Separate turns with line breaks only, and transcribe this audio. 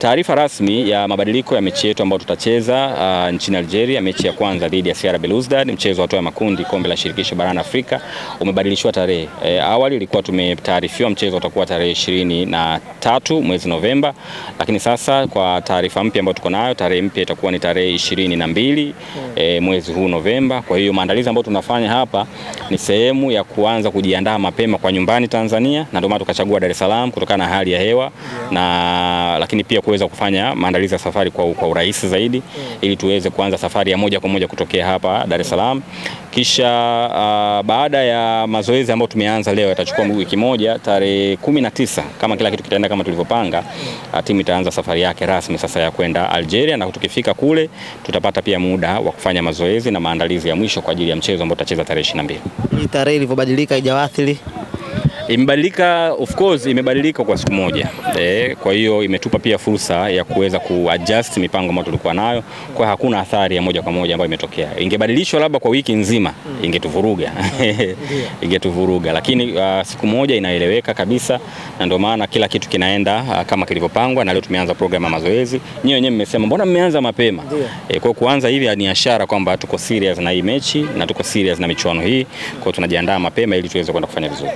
Taarifa rasmi ya mabadiliko ya mechi yetu ambayo tutacheza nchini Algeria, mechi ya kwanza dhidi ya CR Belouizdad, mchezo wa hatua ya makundi kombe la shirikisho barani Afrika, umebadilishwa tarehe. Awali ilikuwa tumetaarifiwa mchezo utakuwa tarehe 23 mwezi Novemba, lakini sasa kwa taarifa mpya ambayo tuko nayo, tarehe mpya itakuwa ni tarehe 22 mwezi huu Novemba. Kwa hiyo maandalizi ambayo tunafanya hapa ni sehemu ya kuanza kujiandaa mapema kwa nyumbani Tanzania, na ndio maana tukachagua Dar es Salaam kutokana na hali ya hewa lakini pia kuweza kufanya maandalizi ya safari kwa urahisi zaidi, ili tuweze kuanza safari ya moja kwa moja kutokea hapa Dar es Salaam. Kisha baada ya mazoezi ambayo tumeanza leo, yatachukua wiki moja, tarehe 19 kama kila kitu kitaenda kama tulivyopanga, timu itaanza safari yake rasmi sasa ya kwenda Algeria, na tukifika kule tutapata pia muda wa kufanya mazoezi na maandalizi ya mwisho kwa ajili ya mchezo ambao tutacheza tarehe 22.
Hii tarehe ilivyobadilika haijawathiri?
Imebadilika, of course imebadilika kwa siku moja. Kwa hiyo imetupa pia fursa ya kuweza kuadjust mipango ambayo tulikuwa nayo, kwa hakuna athari ya moja kwa moja ambayo imetokea. Ingebadilishwa labda kwa wiki nzima, ingetuvuruga. Ingetuvuruga, lakini siku moja inaeleweka kabisa, na ndio maana kila kitu kinaenda kama kilivyopangwa, na leo tumeanza program ya mazoezi. Nyinyi wenyewe mmesema mbona mmeanza mapema? Kwa kuanza hivi ni ishara kwamba tuko serious na hii mechi na tuko serious na michuano hii. Kwa hiyo tunajiandaa mapema ili tuweze kwenda kufanya vizuri.